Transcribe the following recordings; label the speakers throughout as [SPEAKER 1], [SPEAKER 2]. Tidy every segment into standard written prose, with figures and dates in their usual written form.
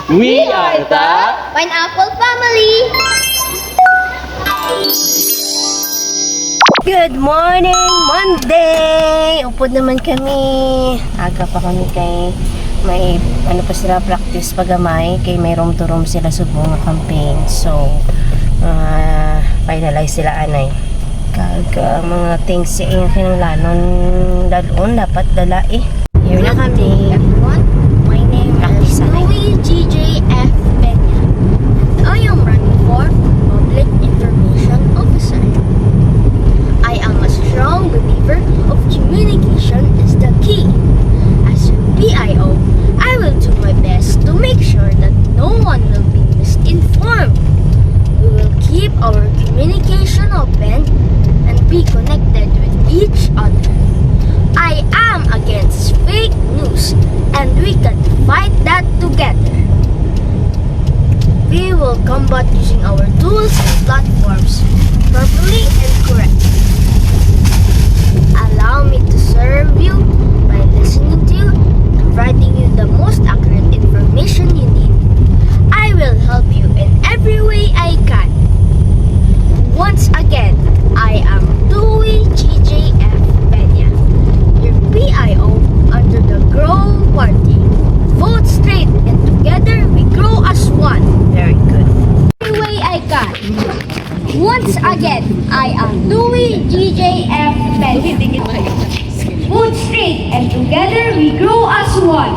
[SPEAKER 1] We are the
[SPEAKER 2] Pineapple Family!
[SPEAKER 3] Good morning, Monday! Upod naman kami. Aga pa kami kay may ano pa sila practice pagamay kay may room to room sila subong nga campaign. So, finalize sila anay. Kag mga things sa iyong kinanglanon dalon dapat dala eh. Here na kami.
[SPEAKER 2] Everyone, my name is Louis GJF Peña. I am running for Public Information Officer. I am a strong believer of communication is the key. As your PIO, I will do my best to make sure that no one will be misinformed. We will keep our communication open and be connected with each other. I am against fake news and we can fight that together. We will combat using our tools and platforms properly and correctly. Allow me to serve you by listening to you and providing you the most accurate information you need. I will help you in every way I can. Once again, I am Louis GJF Peña, your PIO under the Grow Party. Vote straight and together we grow as one.
[SPEAKER 3] Very good.
[SPEAKER 2] Every way I can. Once again, I am Louis GJF Peña. Vote straight and together we grow as one.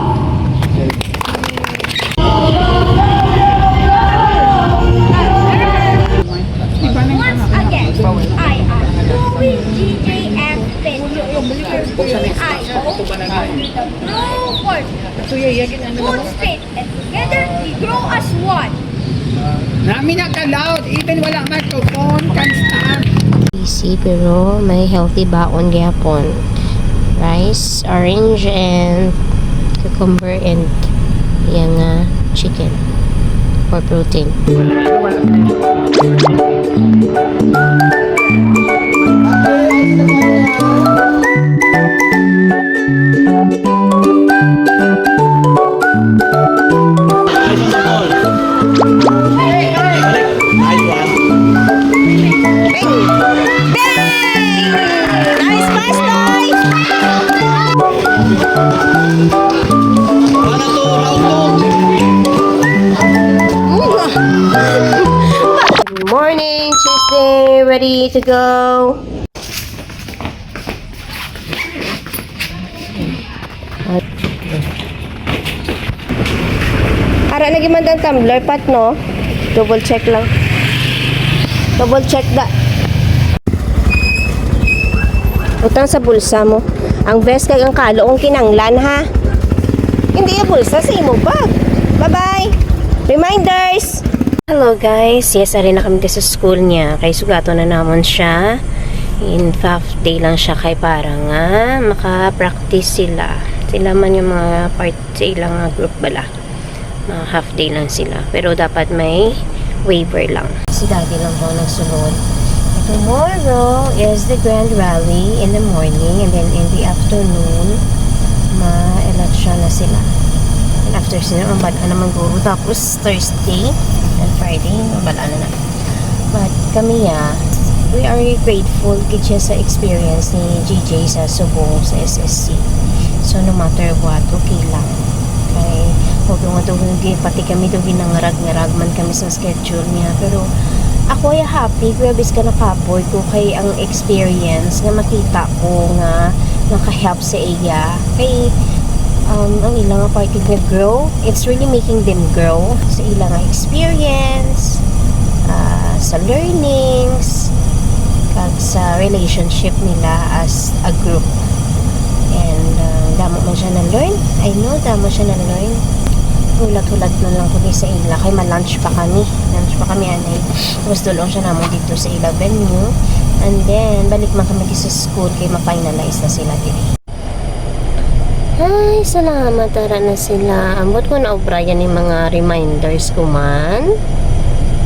[SPEAKER 2] Once again, I am Louis GJF Peña. Vote straight and together we grow as one.
[SPEAKER 4] Nami nakaloud, even wala microphone, can start.
[SPEAKER 3] Easy pero may healthy baon gyapon. Rice, orange, and cucumber and yang chicken for protein. Morning, Tuesday, ready to go. Ara lagi man dan tumbler pat no. Double check lang. Double check da. Utang sa bulsa mo. Ang vest kag ang kaloong kinanglan ha. Hindi yung bulsa sa imo bag. Bye-bye. Reminders. Hello guys, yes, ari na kami sa school niya. Kay sugato na namon siya. In half day lang siya kay para nga maka-practice sila. Sila man yung mga part sa ilang group bala. Mga half day lang sila. Pero dapat may waiver lang. Si daddy lang po nagsunod. Tomorrow is the grand rally in the morning and then in the afternoon ma-election na sila. And after sila, mabala naman guro. Tapos Thursday and Friday, mabala na. But kami we are grateful kaya sa experience ni GJ sa Subong sa SSC. So no matter what, okay lang. Kay huwag nga pati kami doon ginangarag-ngarag man kami sa schedule niya. Pero ako ay happy, grabis ka nakaboy ko kay ang experience nga makita ko nga nakahelp sa iya. Kay ang ilang party nga grow, it's really making them grow sa ilang experience, sa learnings, kag sa relationship nila as a group. And damo man siya na-learn. I know damo siya na-learn. Hulat-hulat na lang kami sa ila. Kay ma-lunch pa kami. Lunch pa kami anay. Tapos dulong siya naman dito sa ila venue. And then, balik man kami sa school kay ma-finalize na sila dito. Ay, salamat. Tara na sila. Ambot ko na O'Brien yung mga reminders ko man.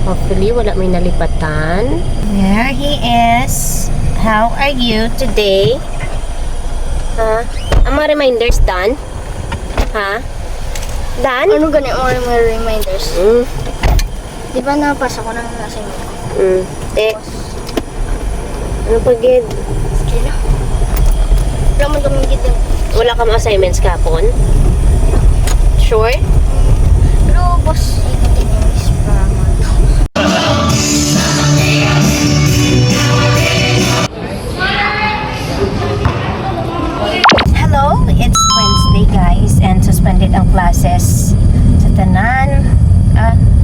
[SPEAKER 3] Hopefully, wala may nalipatan. There he is. How are you today? Ha? Ang mga reminders done? Ha? Dan?
[SPEAKER 2] Ano ganyan mo yung mga reminders?
[SPEAKER 3] Mm.
[SPEAKER 2] Di ba napasa ko ng assignment ko?
[SPEAKER 3] Ano pag yun?
[SPEAKER 2] Sila. Wala mo tumingid din.
[SPEAKER 3] Wala kang assignments kapon? Sure?
[SPEAKER 2] Pero boss, ikutin yung is para
[SPEAKER 3] Hello, it's Wednesday guys and suspended ang classes sa tanan.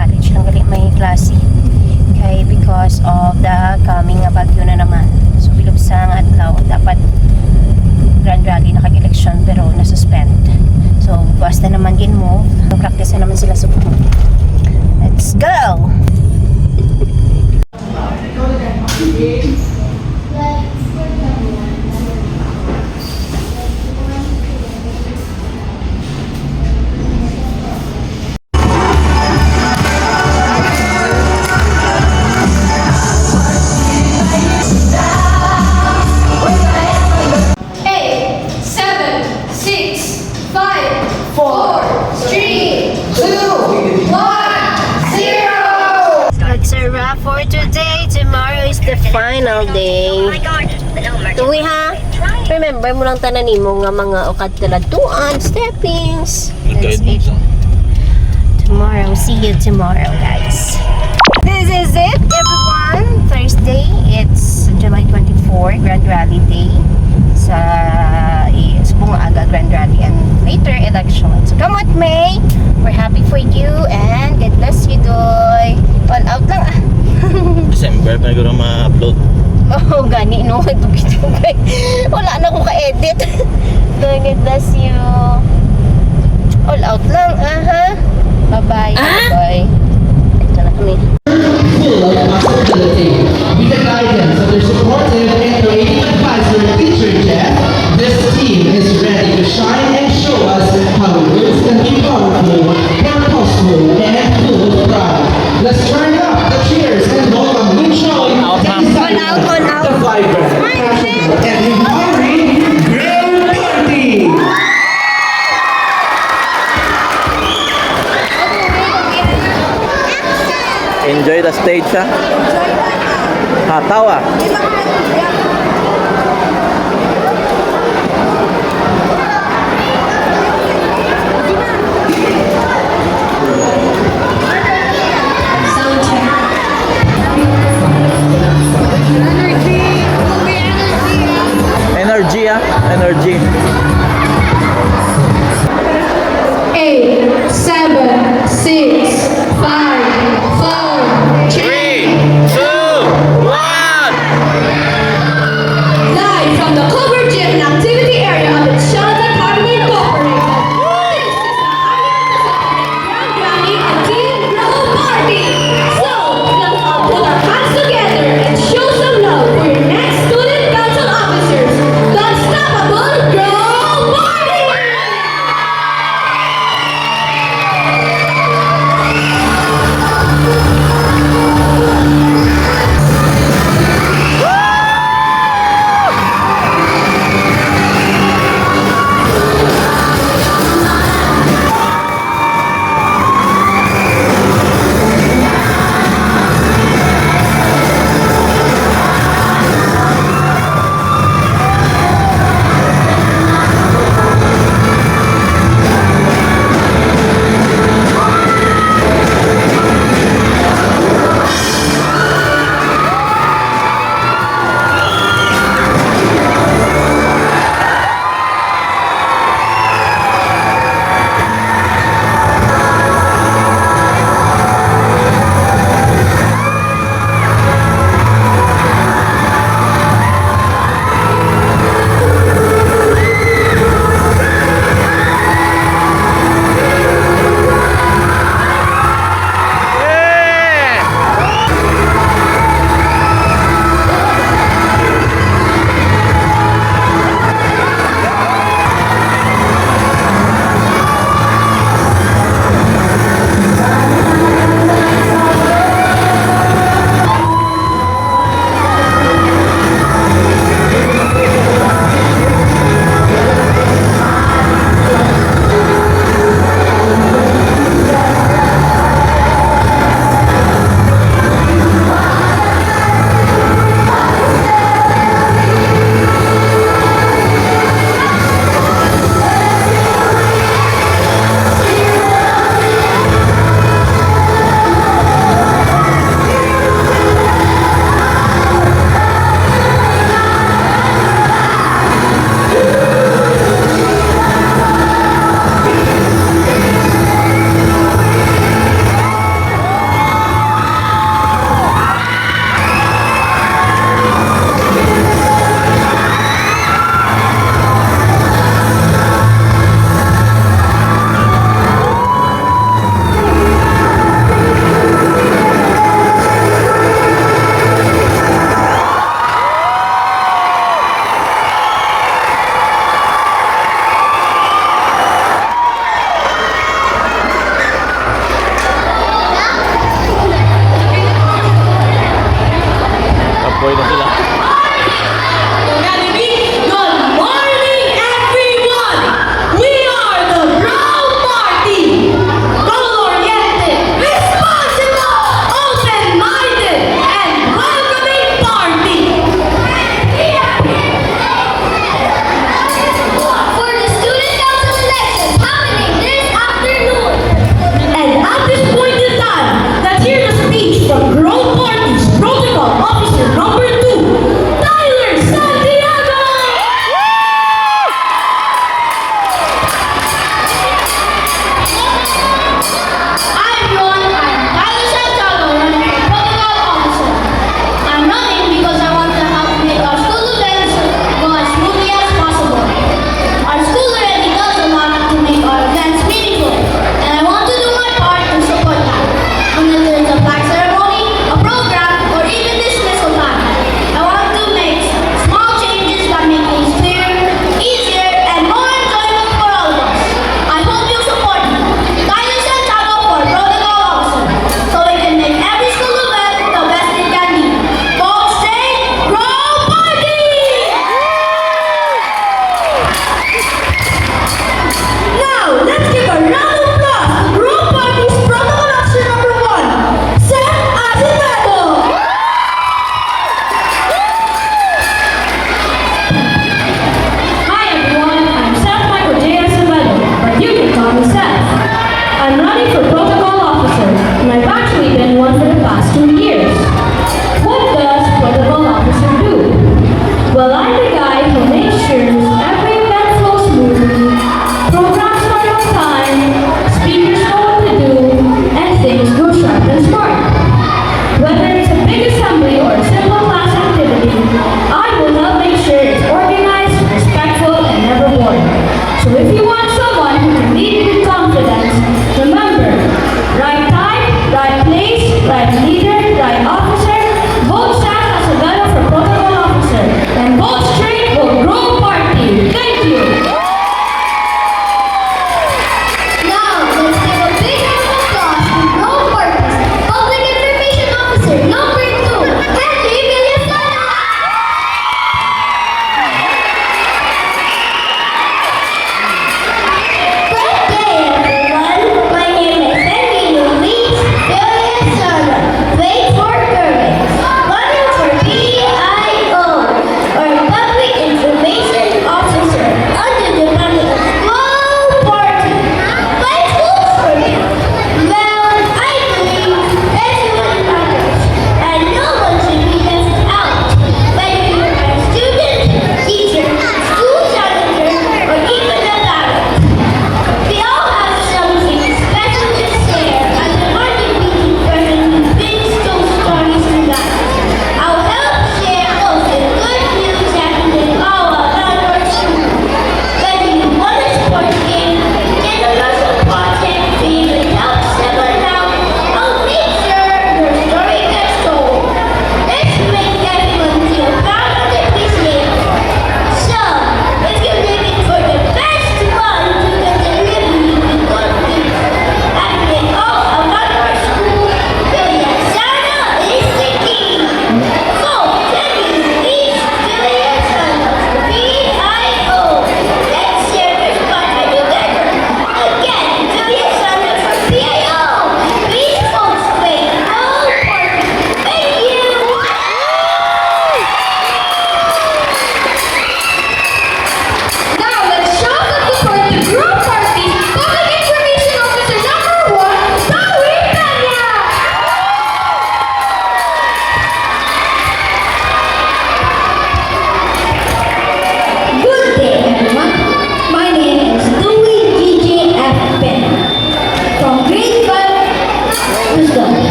[SPEAKER 3] College lang gali may klase. Okay, because of the coming nga bagyo na naman. So bilog sa nga adlaw dapat grand rally nakag-election pero nasuspend. So basta naman gin-move. Practice na naman sila sa Let's go! That's a wrap for today. Tomorrow is the final day. Tuwi ha. Remember mo lang tanan mo nga mga ukad taladuan, steppings. That's it. Tomorrow, see you tomorrow, guys. This is it, everyone. Thursday, it's July 24, Grand Rally Day. Sa Bunga Grand Rally and later election. So come with me. We're happy for you and God bless you, Doy. All out lang ah.
[SPEAKER 1] December pa ko na ma-upload.
[SPEAKER 3] Oh, gani no. Tugay-tugay. Wala na ko ka-edit. God bless you. All out lang ha. Bye-bye. Bye. Ito na kami.
[SPEAKER 5] Full of possibility. With the guidance of their supportive and creative advisor, teacher Jeff, this team is ready to shine and show us how words can be powerful, purposeful, and full of pride. Let's turn up the cheers and welcome Winchoy, the vibrant, passionate, and empowering Grand Party!
[SPEAKER 1] Enjoy the stage ha. Hataw ah. Energy ah. Energy.
[SPEAKER 6] 8, 7, 6, 5, 4, 3.
[SPEAKER 1] 3, 2, 1. Boy na sila.
[SPEAKER 7] Good morning, everyone! We are the Brown Party! Goal-oriented, responsible, open-minded, and welcoming party!
[SPEAKER 2] For the student council elections happening this afternoon.
[SPEAKER 7] And at this point in time, let's hear the speech from Brown Party's Protocol Officer number 2, Tyler Santiago!
[SPEAKER 2] Hi everyone, I'm Tyler Santiago, running for Protocol Officer. I'm running because I want to help make our school events go as smoothly as possible. Our school already does a lot to make our events meaningful, and I want to do my part to support that. Whether it's a flag ceremony, a program, or even dismissal time, I want to make small changes that make things clearer, easier, and more enjoyable for all of us. I hope you support me, Tyler Santiago for Protocol Officer, so we can make every school event the best it can be. Folks say, Grow Party!
[SPEAKER 7] Now, let's give a round of applause to Brown Party's Protocol Officer number 1, Seth Azevedo!
[SPEAKER 6] Hi everyone, I'm Seth Michael J. Acevedo, but you can call me Seth. I'm running for Protocol Officer, and I've actually been one for the past 2 years. What does Protocol Officer do? Well, I'm the guy who makes sure every event flows smoothly, programs start on time, speakers know what to do, and things go sharp and smart. Whether it's a big assembly or a simple class activity, I will help make sure it's organized, respectful, and never boring. So if you want someone who can lead with confidence, remember, right time, right place,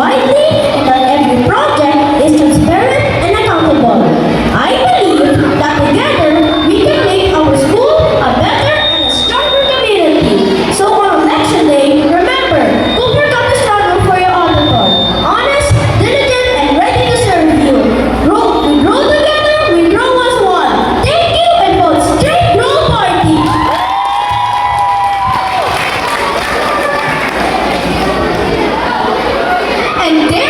[SPEAKER 7] widely and that every project is transparent and accountable. I believe that together we can make our school a better and a stronger community. So on election day, remember, overcome the struggle for your auditor. Honest, diligent, and ready to serve you. We grow together, we grow as one. Thank you and vote straight Grow Party. And there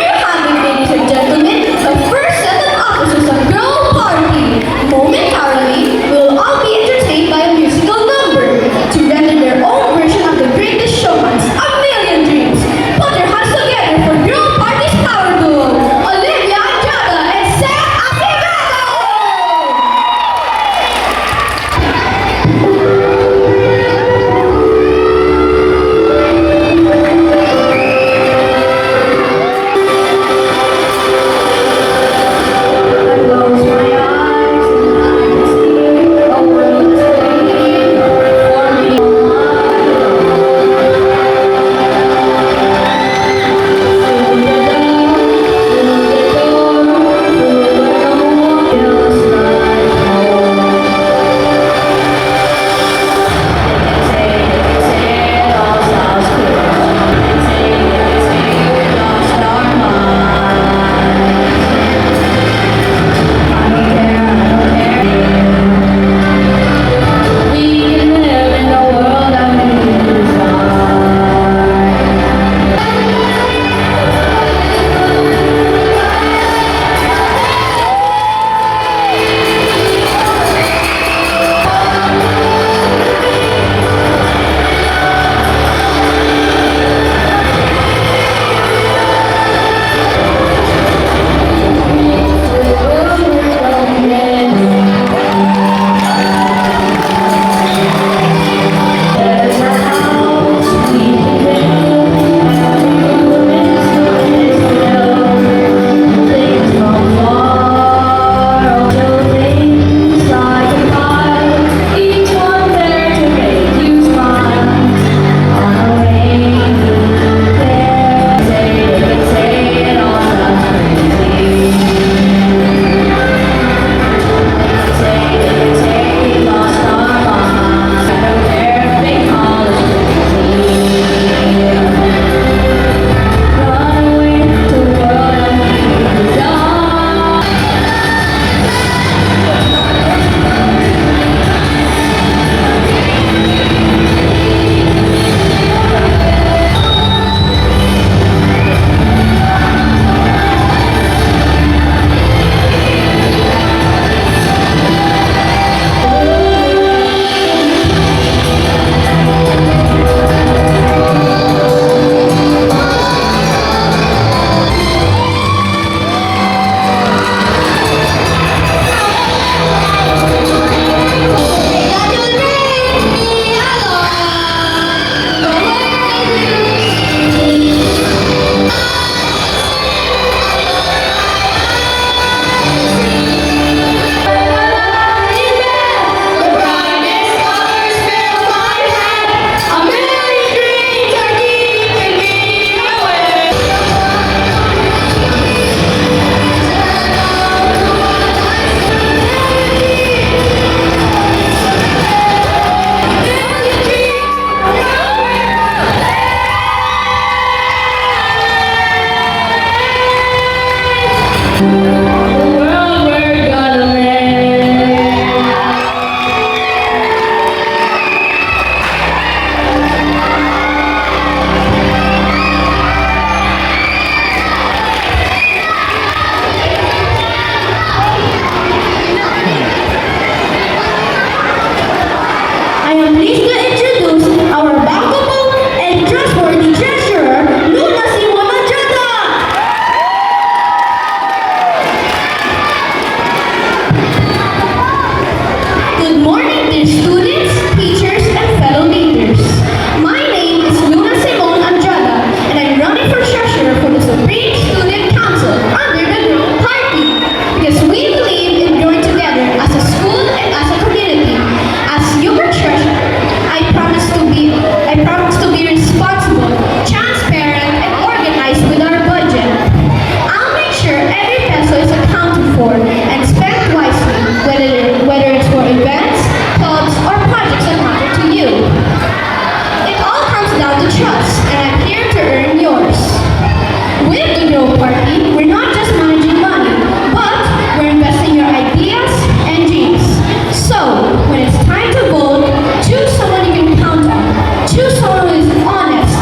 [SPEAKER 6] Growth Party, we're not just managing money, but we're investing your ideas and dreams. So, when it's time to vote, choose someone you can count on. Choose someone who is honest,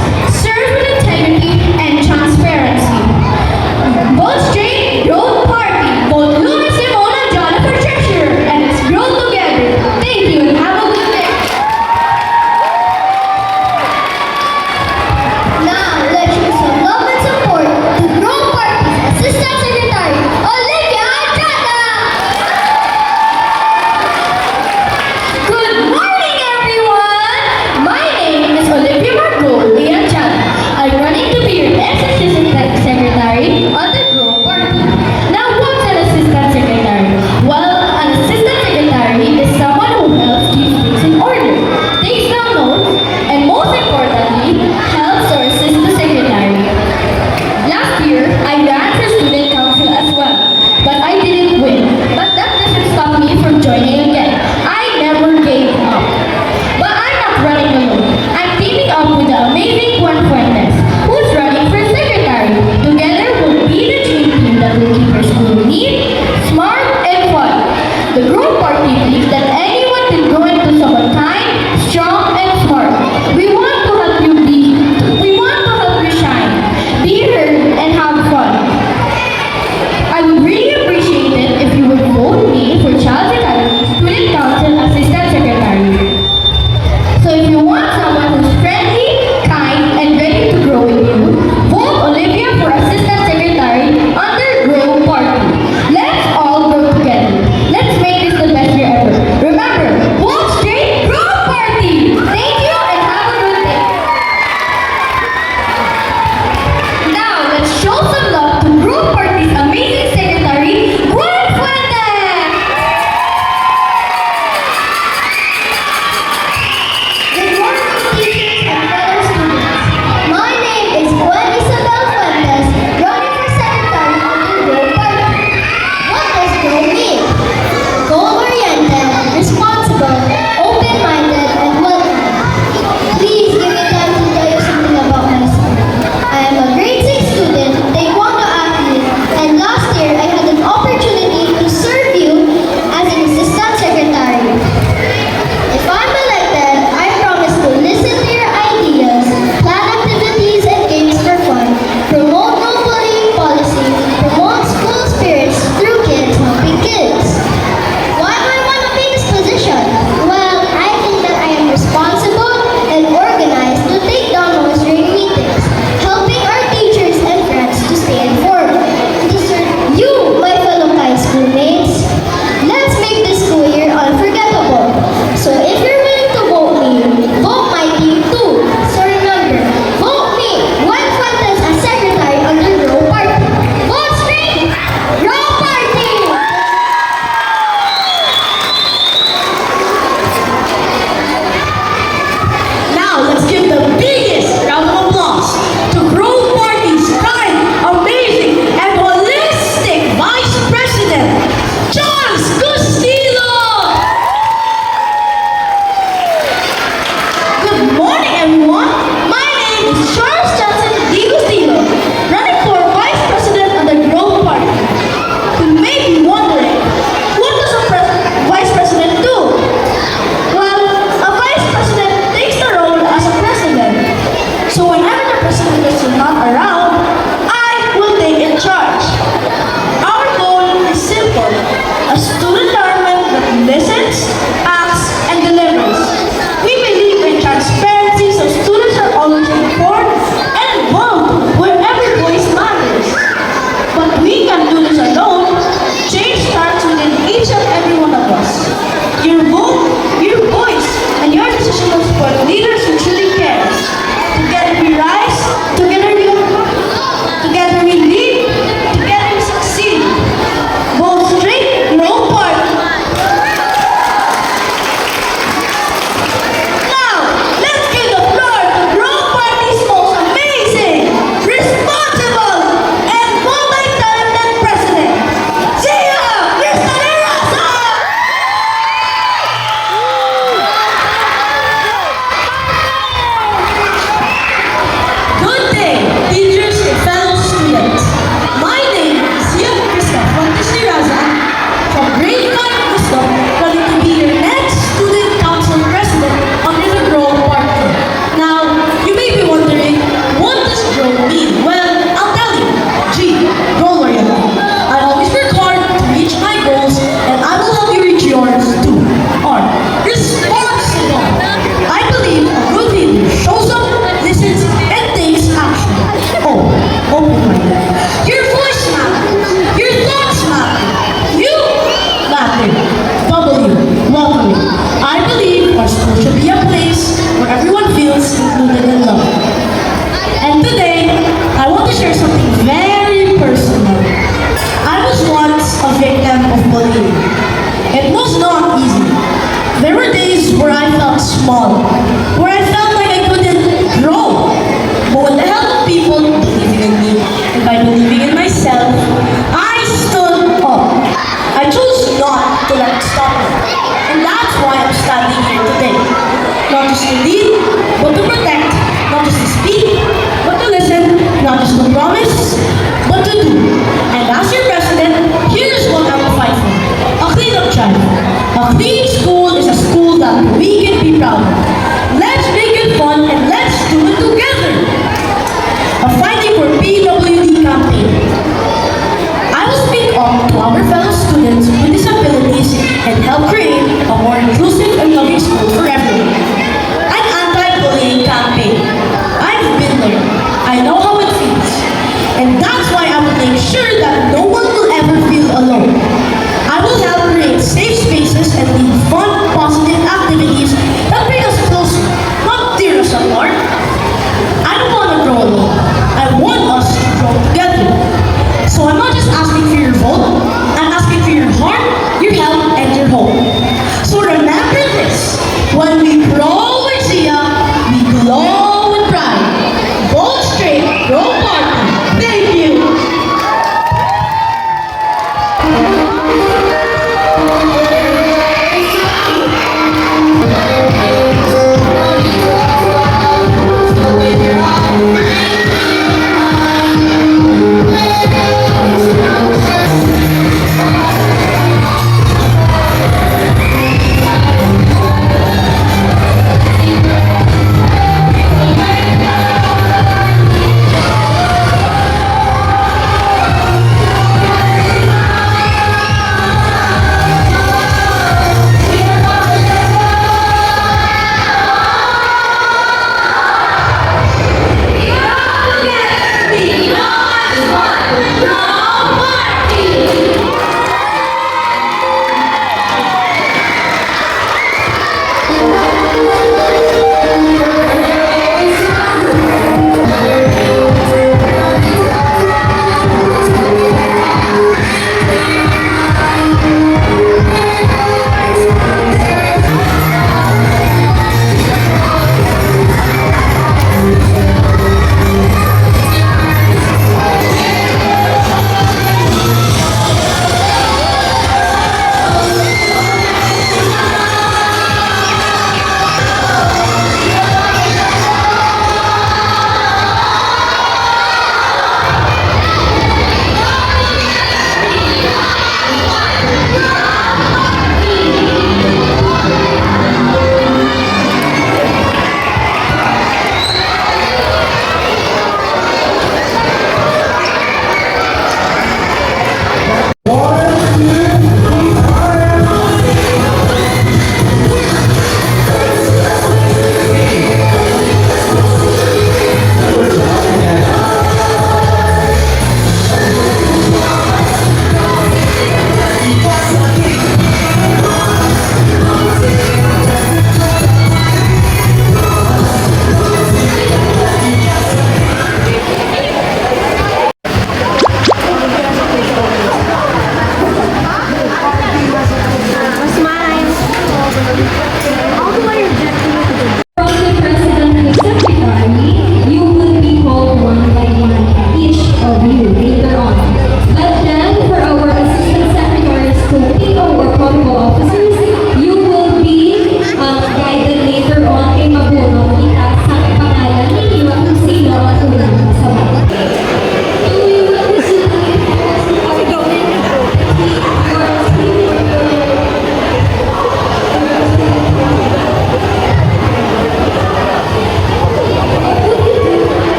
[SPEAKER 6] serves with integrity and transparency. Vote straight, Growth Party. Vote Luna Simona Jana for treasurer, and let's grow together. Thank you and have a good day.
[SPEAKER 2] Now, let's show some love and support to Growth Party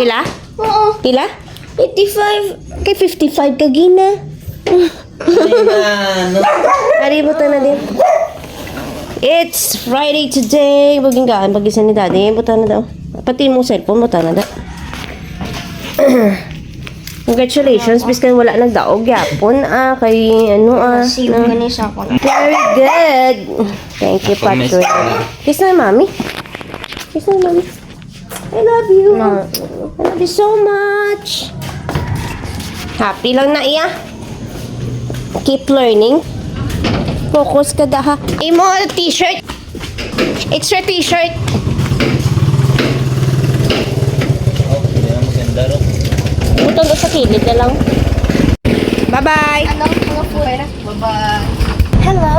[SPEAKER 3] Pila?
[SPEAKER 2] Oo.
[SPEAKER 3] Pila?
[SPEAKER 2] 85.
[SPEAKER 3] Kay 55 ka gina. Hari buta na din. It's Friday today. Baging gaan, bagisan ni daddy. Buta na daw. Pati mo cellphone, buta na daw. Congratulations, biskan wala nagdaog yapon kay
[SPEAKER 2] Si Ganesa ko.
[SPEAKER 3] Very good. Thank you, Patrick. Kiss na mami. Kiss na mami. I love you. I love you so much. Happy lang na iya. Keep learning. Focus ka da ha. Imo t-shirt. It's your t-shirt. Butang ko sa kilid na lang. Bye-bye.
[SPEAKER 2] Ano? Mga food. Bye-bye.
[SPEAKER 3] Hello!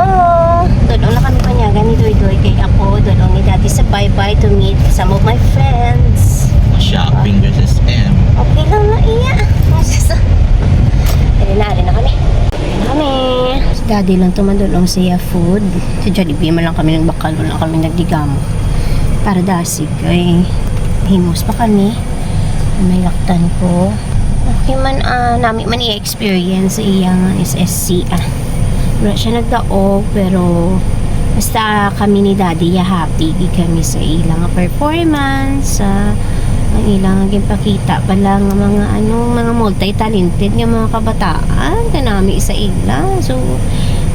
[SPEAKER 3] Doon na kami panyagan ni Doy kay ako. Doon ni Daddy sa bye-bye to meet some of my friends.
[SPEAKER 1] Shopping versus M.
[SPEAKER 3] Okay lang na iya. Rin na kami. Rin na kami. Si Daddy lang tumandulong siya food. Si Jollibee man lang kami nagbakal. Wala kami nagdigamo. Para dasig ay himos pa kami. May laktan ko. Okay man, namin man i-experience iyang SSC Wala siya nagdaog, pero basta kami ni Daddy happy di kami sa ilang performance, ang ilang ginpakita pa lang mga mga multi-talented nga mga kabataan kanami sa ila. So,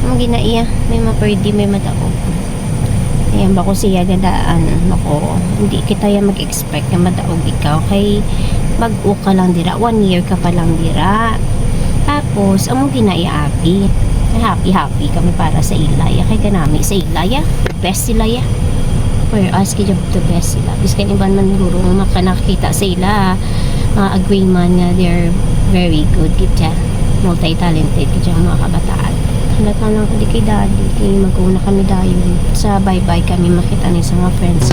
[SPEAKER 3] ang ginaiya, may mapurdi, may madaog. Ayan ba ko siya gandaan ako, hindi kita yan mag-expect na madaog ikaw kay mag-u ka lang dira, 1 year ka pa lang dira. Tapos, ang ginaiapi happy kami para sa Ilaya kay kanami sa Ilaya best sila ya for us kaya the best sila biskan iban man guro makanakita sa ila agreement nga they're very good kita multi-talented kita mga kabataan. Halat na lang kadi kay Daddy kay mag-una kami dayon sa bye-bye kami makita ni sa mga friends.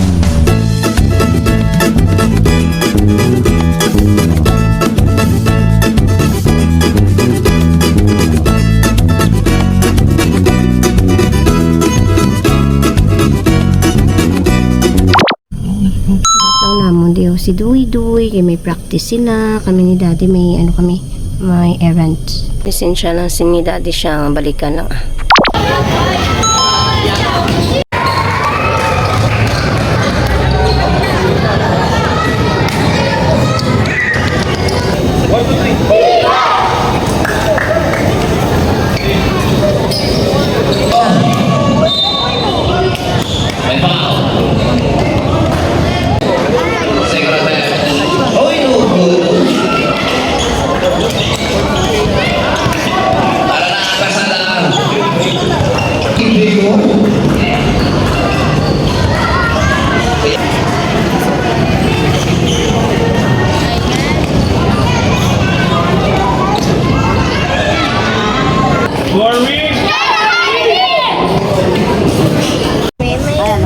[SPEAKER 3] Namon diyo si Duy kay may practice sila kami ni Daddy may may errand. Essential lang si ni Daddy siyang balikan lang.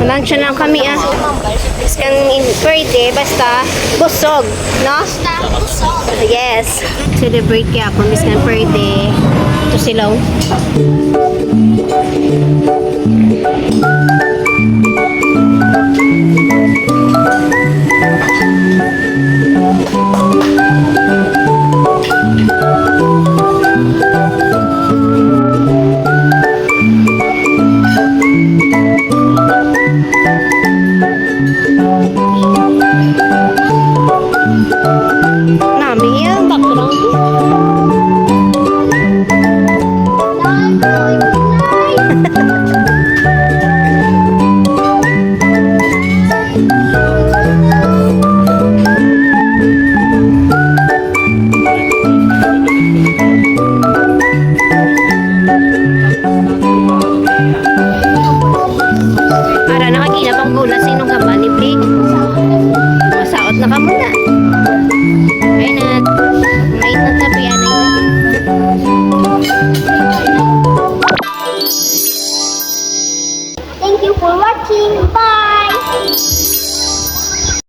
[SPEAKER 3] Lunch lang kami Biskan per day basta busog, no? Yes. Celebrate kaya ako biskan per day. Ito sila.